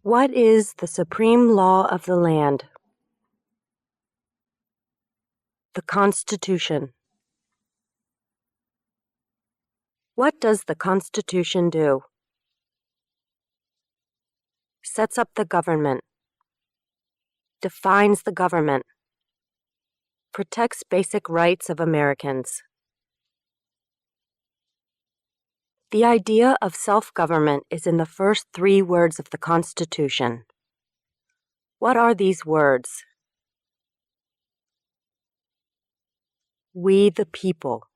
What is the supreme law of the land? The Constitution. What does the Constitution do? Sets up the government. Defines the government. Protects basic rights of Americans. The idea of self-government is in the first 3 words of the Constitution. What are these words? We the people.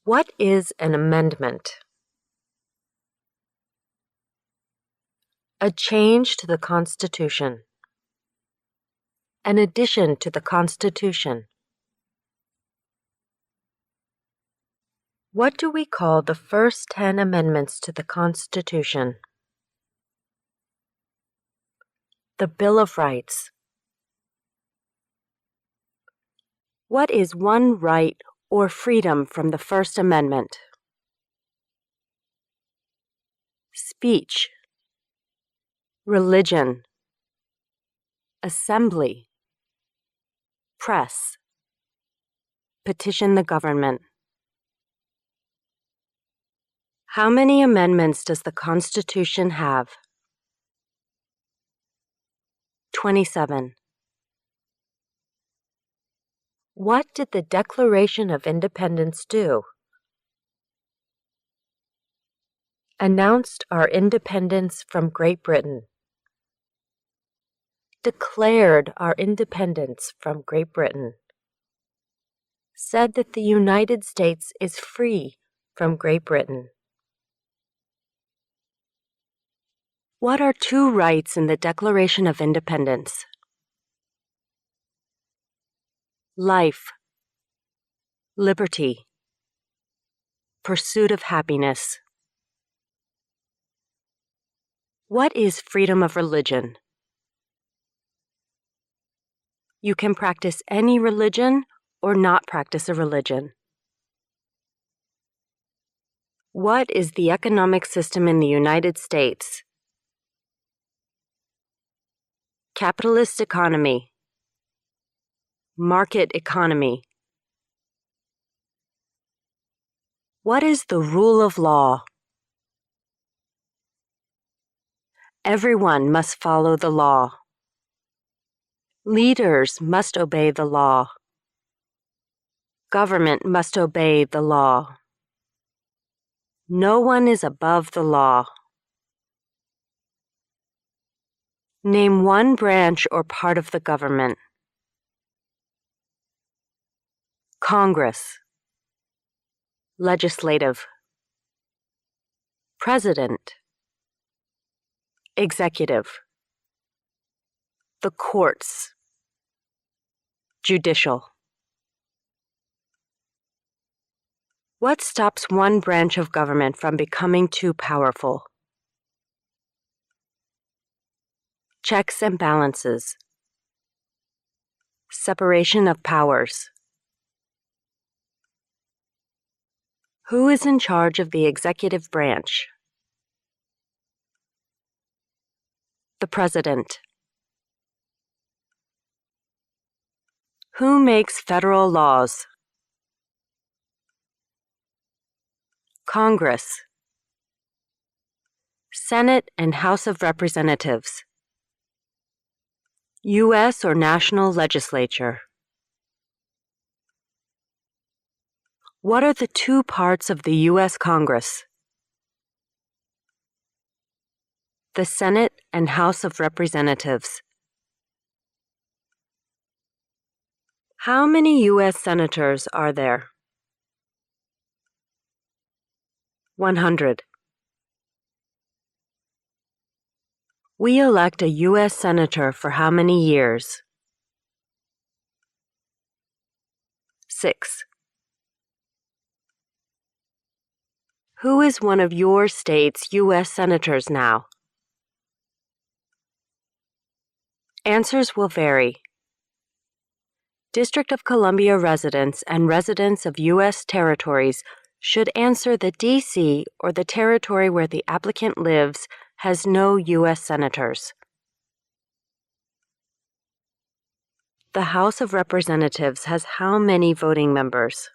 What is an amendment? A change to the Constitution. An addition to the Constitution. What do we call the first 10 amendments to the Constitution? The Bill of Rights. What is one right or freedom from the First Amendment? Speech. Religion. Assembly. Press. Petition the government. How many amendments does the Constitution have? 27. What did the Declaration of Independence do? Announced our independence from Great Britain. Declared our independence from Great Britain. Said that the United States is free from Great Britain. What are 2 rights in the Declaration of Independence? Life, liberty, pursuit of happiness. What is freedom of religion? You can practice any religion or not practice a religion. What is the economic system in the United States? Capitalist economy. Market economy. What is the rule of law? Everyone must follow the law. Leaders must obey the law. Government must obey the law. No one is above the law. Name one branch or part of the government. Congress. Legislative. President. Executive. The courts. Judicial. What stops one branch of government from becoming too powerful? Checks and balances. Separation of powers. Who is in charge of the executive branch? The President. Who makes federal laws? Congress. Senate and House of Representatives. U.S. or national legislature. What are the 2 parts of the U.S. Congress? The Senate and House of Representatives. How many U.S. senators are there? 100. We elect a U.S. senator for how many years? 6. Who is one of your state's U.S. senators now? Answers will vary. District of Columbia residents and residents of U.S. territories should answer that D.C. or the territory where the applicant lives has no U.S. senators. The House of Representatives has how many voting members?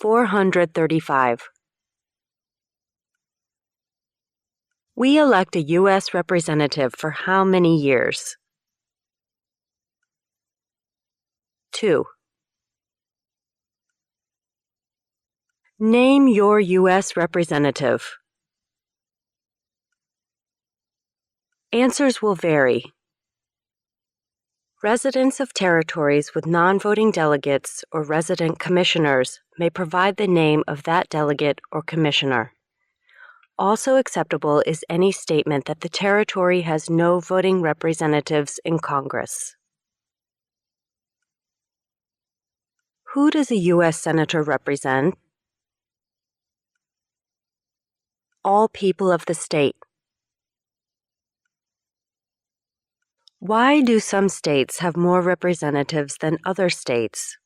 435. We elect a U.S. representative for how many years? 2. Name your U.S. representative. Answers will vary. Residents of territories with non-voting delegates or resident commissioners may provide the name of that delegate or commissioner. Also acceptable is any statement that the territory has no voting representatives in Congress. Who does a U.S. Senator represent? All people of the state. Why do some states have more representatives than other states?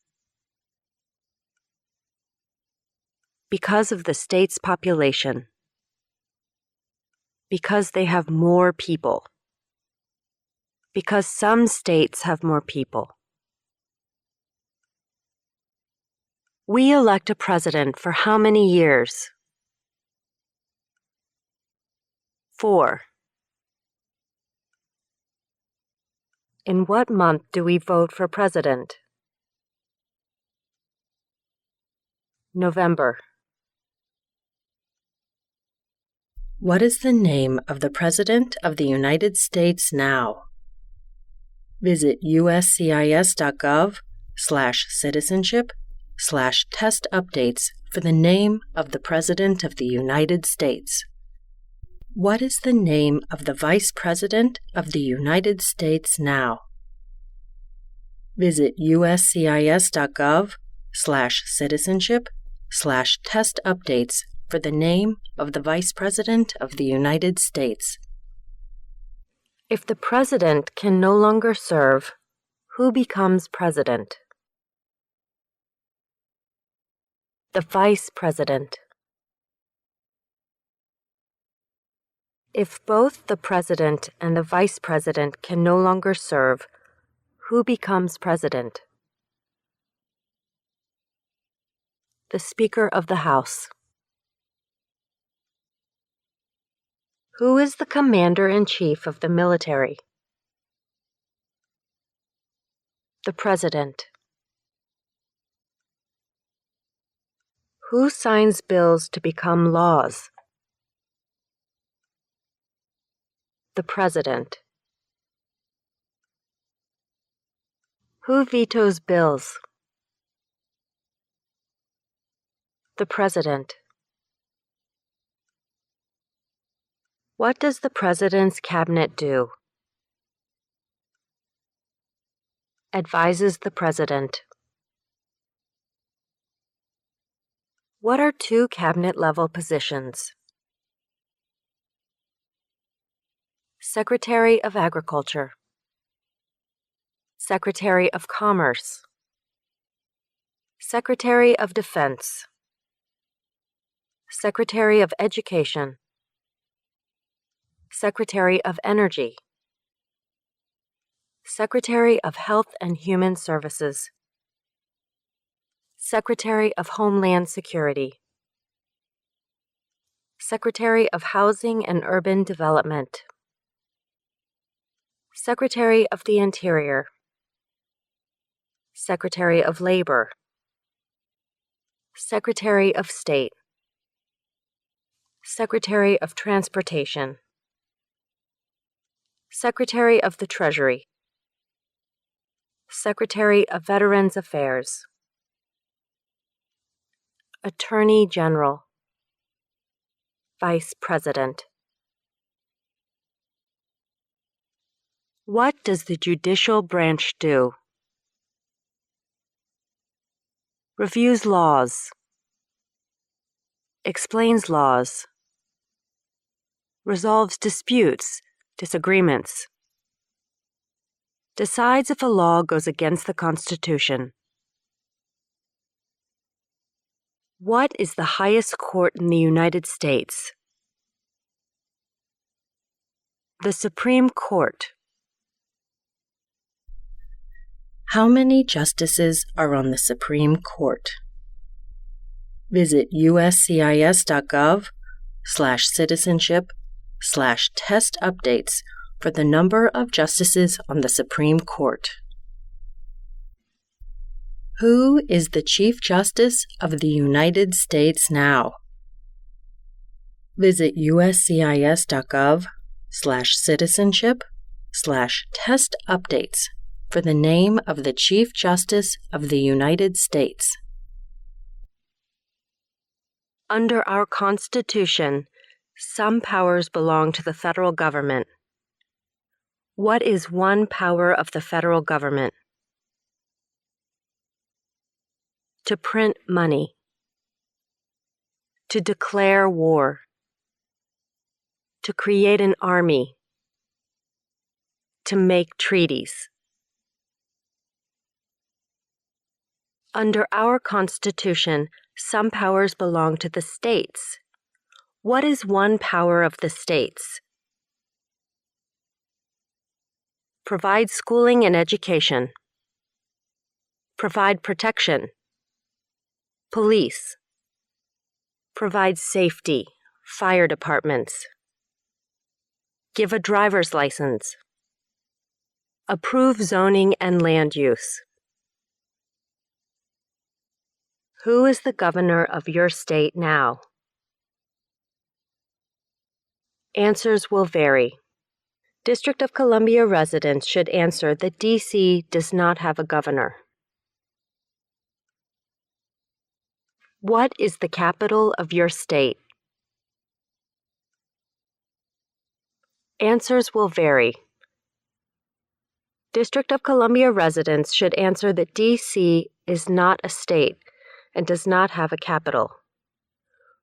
Because of the state's population. Because they have more people. Because some states have more people. We elect a president for how many years? 4. In what month do we vote for president? November. What is the name of the President of the United States now? Visit uscis.gov/citizenship/test updates for the name of the President of the United States. What is the name of the Vice President of the United States now? Visit uscis.gov/citizenship/test updates for the name of the Vice President of the United States. If the President can no longer serve, who becomes President? The Vice President. If both the President and the Vice President can no longer serve, who becomes President? The Speaker of the House. Who is the Commander-in-Chief of the military? The President. Who signs bills to become laws? The President. Who vetoes bills? The President. What does the President's cabinet do? Advises the President. What are two cabinet-level positions? Secretary of Agriculture. Secretary of Commerce. Secretary of Defense. Secretary of Education. Secretary of Energy. Secretary of Health and Human Services. Secretary of Homeland Security. Secretary of Housing and Urban Development. Secretary of the Interior. Secretary of Labor. Secretary of State. Secretary of Transportation. Secretary of the Treasury. Secretary of Veterans Affairs. Attorney General. Vice President. What does the judicial branch do? Reviews laws. Explains laws. Resolves disputes, disagreements. Decides if a law goes against the Constitution. What is the highest court in the United States? The Supreme Court. How many justices are on the Supreme Court? Visit uscis.gov/citizenship/test updates for the number of justices on the Supreme Court. Who is the Chief Justice of the United States now? Visit uscis.gov/citizenship/test updates for the name of the Chief Justice of the United States. Under our Constitution, some powers belong to the federal government. What is one power of the federal government? To print money. To declare war. To create an army. To make treaties. Under our Constitution, some powers belong to the states. What is one power of the states? Provide schooling and education. Provide protection. Police. Provide safety, fire departments. Give a driver's license. Approve zoning and land use. Who is the governor of your state now? Answers will vary. District of Columbia residents should answer that D.C. does not have a governor. What is the capital of your state? Answers will vary. District of Columbia residents should answer that D.C. is not a state and does not have a capital.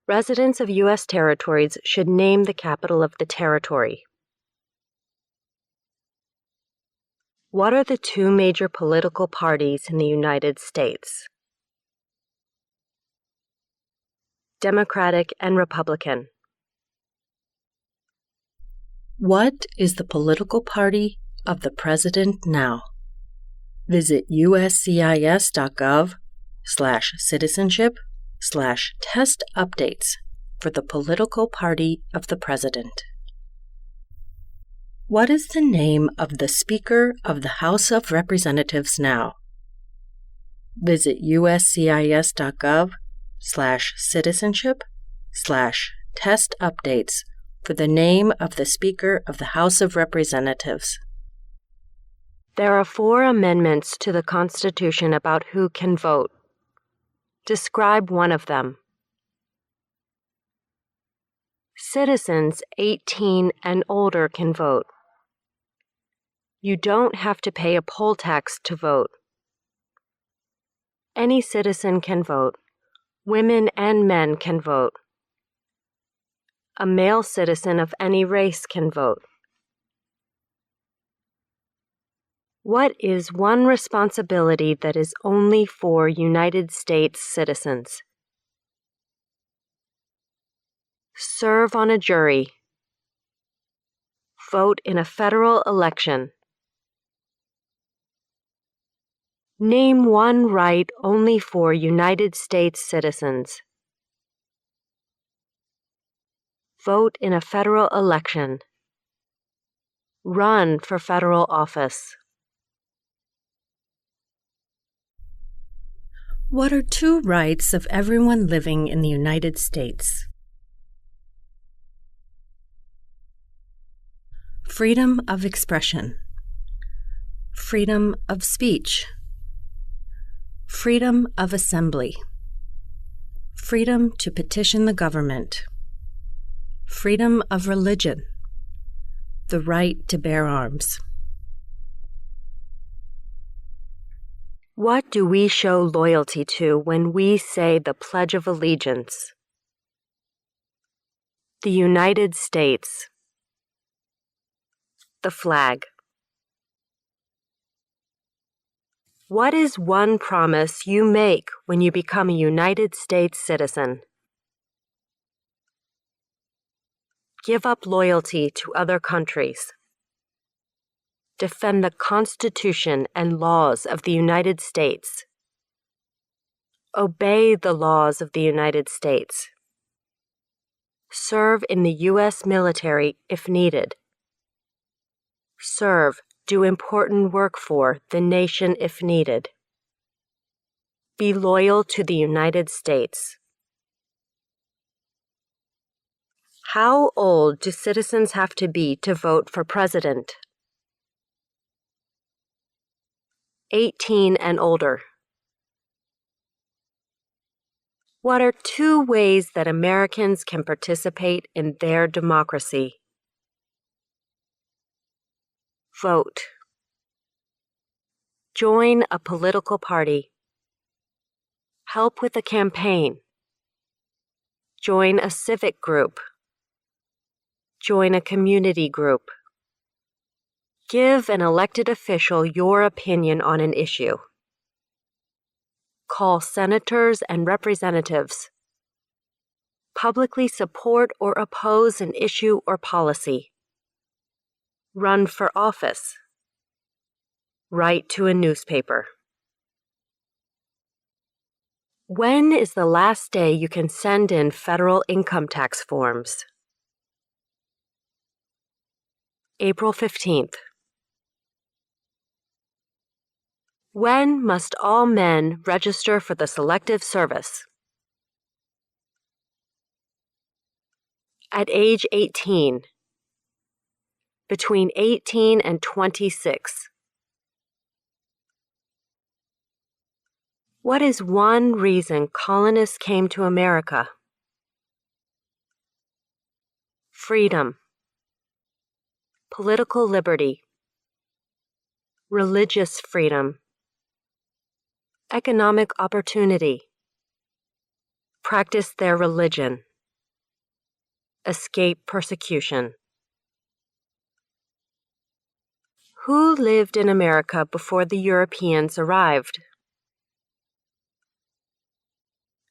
Residents of U.S. territories should name the capital of the territory. What are the two major political parties in the United States? Democratic and Republican. What is the political party of the president now? Visit uscis.gov/citizenship/test updates for the political party of the president. What is the name of the Speaker of the House of Representatives now? Visit uscis.gov/citizenship/test updates for the name of the Speaker of the House of Representatives. There are 4 amendments to the Constitution about who can vote. Describe one of them. Citizens 18 and older can vote. You don't have to pay a poll tax to vote. Any citizen can vote. Women and men can vote. A male citizen of any race can vote. What is one responsibility that is only for United States citizens? Serve on a jury. Vote in a federal election. Name one right only for United States citizens. Vote in a federal election. Run for federal office. What are 2 rights of everyone living in the United States? Freedom of expression. Freedom of speech. Freedom of assembly. Freedom to petition the government. Freedom of religion. The right to bear arms. What do we show loyalty to when we say the Pledge of Allegiance? The United States. The flag. What is one promise you make when you become a United States citizen? Give up loyalty to other countries. Defend the Constitution and laws of the United States. Obey the laws of the United States. Serve in the U.S. military if needed. Serve, do important work for the nation if needed. Be loyal to the United States. How old do citizens have to be to vote for president? 18 and older. What are 2 ways that Americans can participate in their democracy? Vote. Join a political party. Help with a campaign. Join a civic group. Join a community group. Give an elected official your opinion on an issue. Call senators and representatives. Publicly support or oppose an issue or policy. Run for office. Write to a newspaper. When is the last day you can send in federal income tax forms? April 15th. When must all men register for the Selective Service? At age 18. Between 18 and 26. What is one reason colonists came to America? Freedom. Political liberty. Religious freedom. Economic opportunity. Practice their religion. Escape persecution. Who lived in America before the Europeans arrived?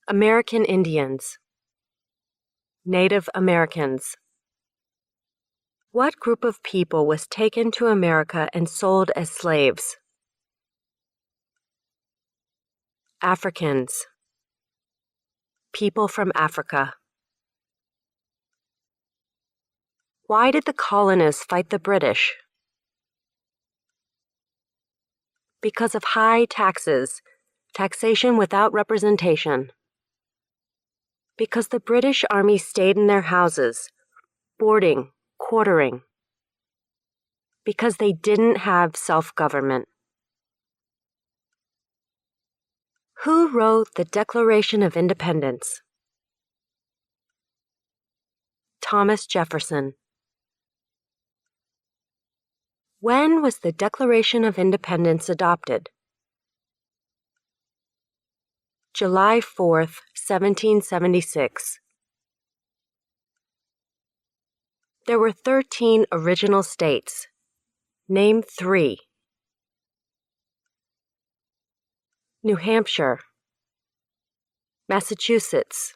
American Indians. Native Americans. What group of people was taken to America and sold as slaves? Africans. People from Africa. Why did the colonists fight the British? Because of high taxes, taxation without representation. Because the British Army stayed in their houses, boarding, quartering. Because they didn't have self-government. Who wrote the Declaration of Independence? Thomas Jefferson. When was the Declaration of Independence adopted? July 4th, 1776. There were 13 original states. Name 3. New Hampshire. Massachusetts.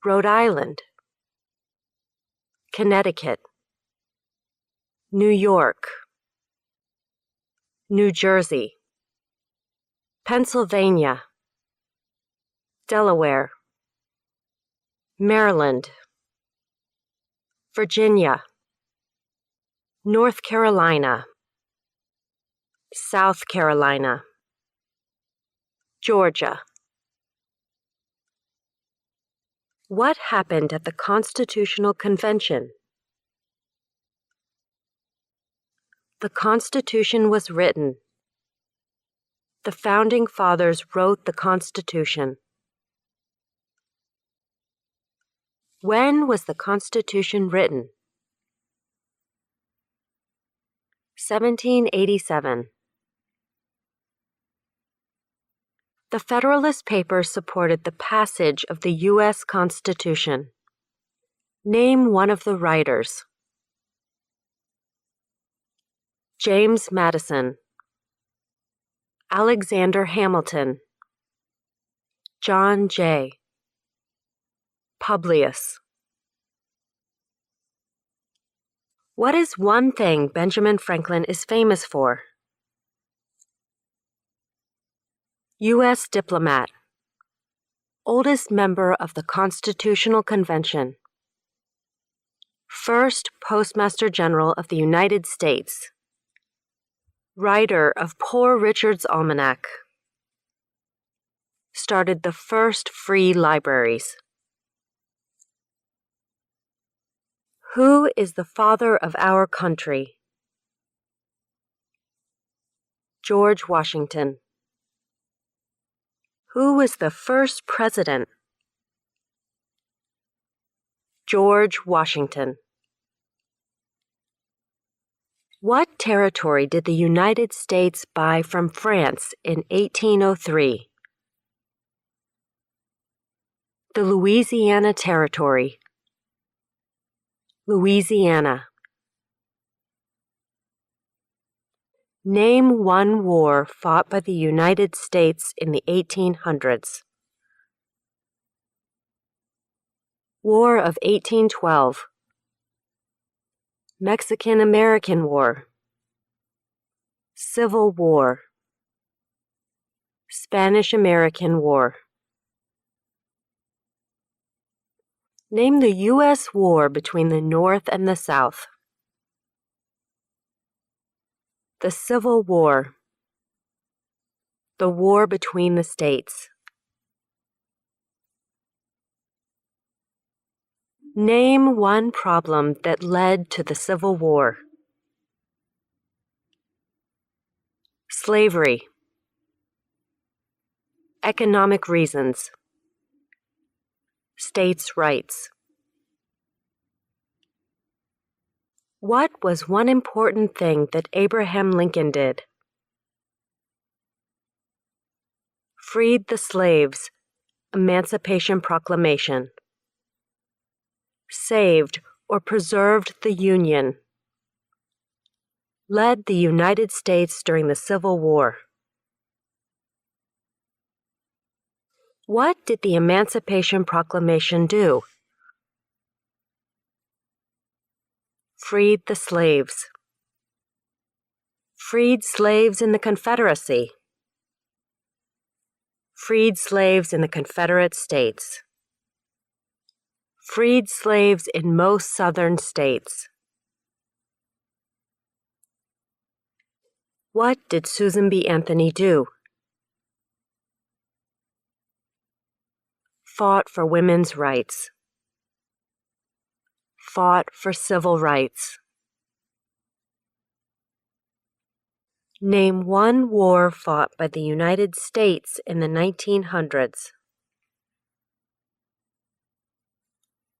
Rhode Island. Connecticut. New York. New Jersey. Pennsylvania. Delaware. Maryland. Virginia. North Carolina. South Carolina. Georgia. What happened at the Constitutional Convention? The Constitution was written. The Founding Fathers wrote the Constitution. When was the Constitution written? 1787. The Federalist Papers supported the passage of the U.S. Constitution. Name one of the writers. James Madison. Alexander Hamilton, John Jay, Publius. What is one thing Benjamin Franklin is famous for? U.S. diplomat, oldest member of the Constitutional Convention, first Postmaster General of the United States, writer of Poor Richard's Almanac, started the first free libraries. Who is the father of our country? George Washington. Who was the first president? George Washington. What territory did the United States buy from France in 1803? The Louisiana Territory. Louisiana. Name one war fought by the United States in the 1800s. War of 1812. Mexican-American War. Civil War. Spanish-American War. Name the U.S. war between the North and the South. The Civil War. The war between the states. Name one problem that led to the Civil War. Slavery. Economic reasons. States' rights. What was one important thing that Abraham Lincoln did? Freed the slaves. Emancipation Proclamation. Saved or preserved the Union. Led the United States during the Civil War. What did the Emancipation Proclamation do? Freed the slaves. Freed slaves in the Confederacy. Freed slaves in the Confederate States. Freed slaves in most southern states. What did Susan B. Anthony do? Fought for women's rights. Fought for civil rights. Name one war fought by the United States in the 1900s.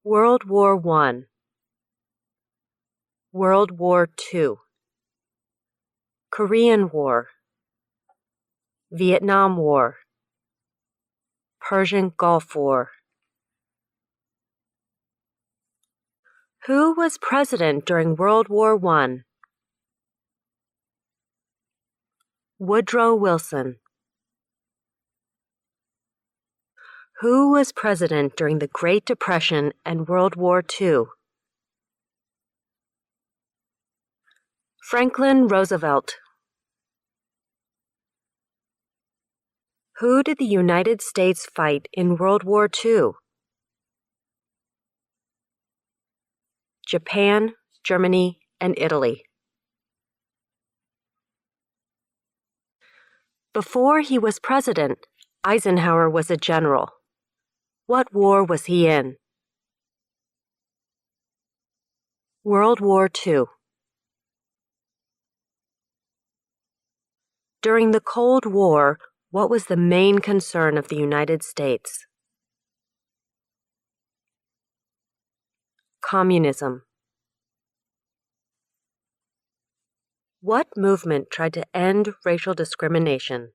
World War I. World War II. Korean War. Vietnam War. Persian Gulf War. Who was president during World War I? Woodrow Wilson. Who was president during the Great Depression and World War II? Franklin Roosevelt. Who did the United States fight in World War II? Japan, Germany, and Italy. Before he was president, Eisenhower was a general. What war was he in? World War II. During the Cold War, what was the main concern of the United States? Communism. What movement tried to end racial discrimination?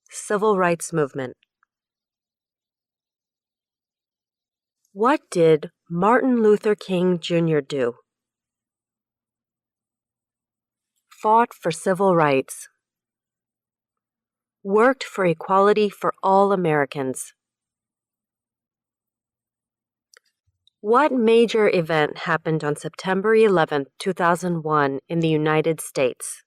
Civil rights movement. What did Martin Luther King Jr. do? fought for civil rights, worked for equality for all Americans. What major event happened on September 11, 2001 in the United States?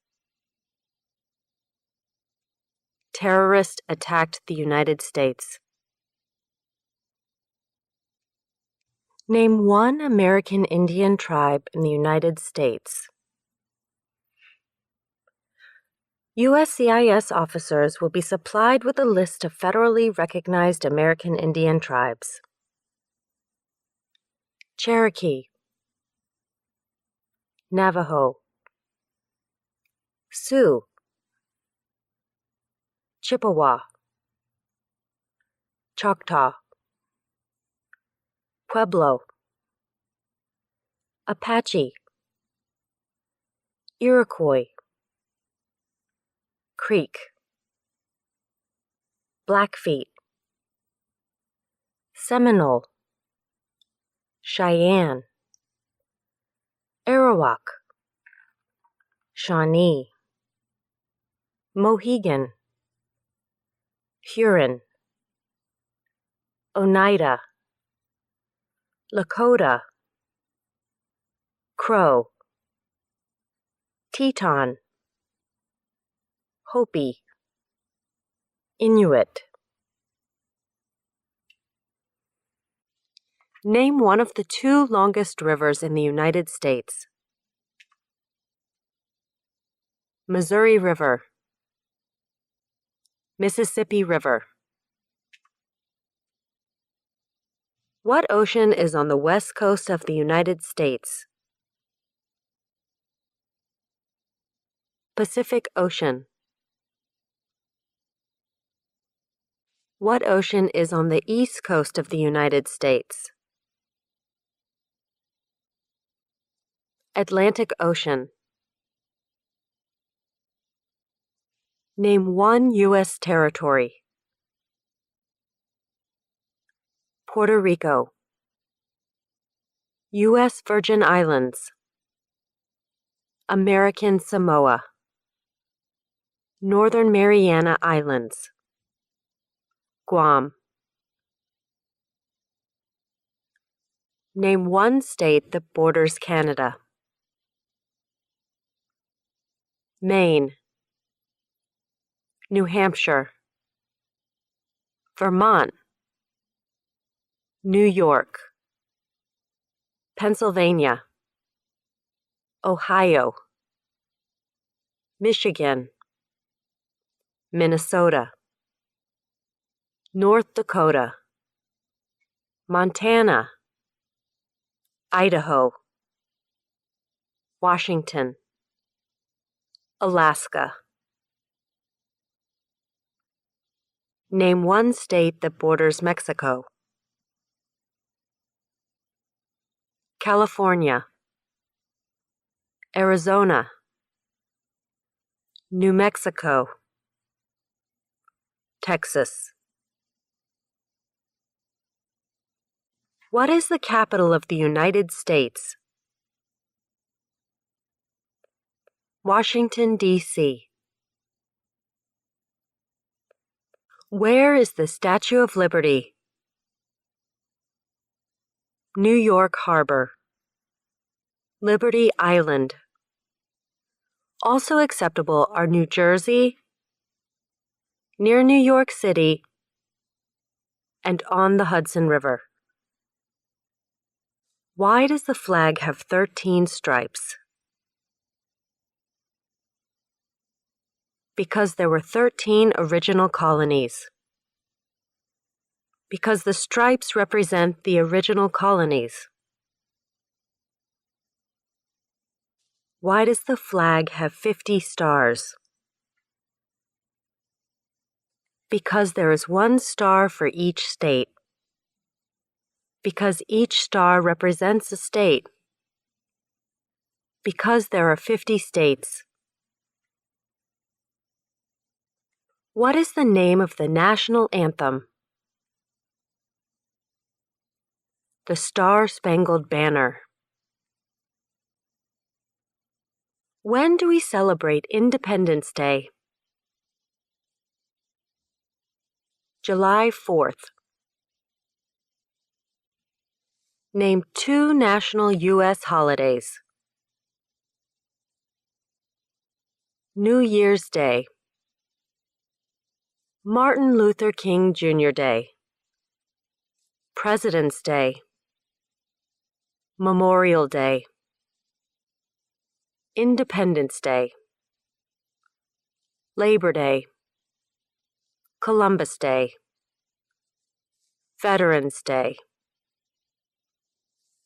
Terrorists attacked the United States. Name one American Indian tribe in the United States. USCIS officers will be supplied with a list of federally recognized American Indian tribes. Cherokee, Navajo, Sioux, Chippewa, Choctaw, Pueblo, Apache, Iroquois, Creek, Blackfeet, Seminole, Cheyenne, Arawak, Shawnee, Mohegan, Huron, Oneida, Lakota, Crow, Teton, Hopi, Inuit. Name one of the two longest rivers in the United States. Missouri River, Mississippi River. What ocean is on the west coast of the United States? Pacific Ocean. What ocean is on the east coast of the United States? Atlantic Ocean. Name one U.S. territory. Puerto Rico, U.S. Virgin Islands, American Samoa, Northern Mariana Islands, Guam. Name one state that borders Canada. Maine, New Hampshire, Vermont, New York, Pennsylvania, Ohio, Michigan, Minnesota, North Dakota, Montana, Idaho, Washington, Alaska. Name one state that borders Mexico. California, Arizona, New Mexico, Texas. What is the capital of the United States? Washington, D.C. Where is the Statue of Liberty? New York Harbor, Liberty Island. Also acceptable are New Jersey, near New York City, and on the Hudson River. Why does the flag have 13 stripes? Because there were 13 original colonies. Because the stripes represent the original colonies. Why does the flag have 50 stars? Because there is one star for each state. Because each star represents a state. Because there are 50 states. What is the name of the national anthem? The Star-Spangled Banner. When do we celebrate Independence Day? July 4th. Name 2 national U.S. holidays. New Year's Day, Martin Luther King Jr. Day, President's Day, Memorial Day, Independence Day, Labor Day, Columbus Day, Veterans Day,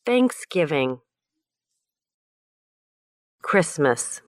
Thanksgiving, Christmas.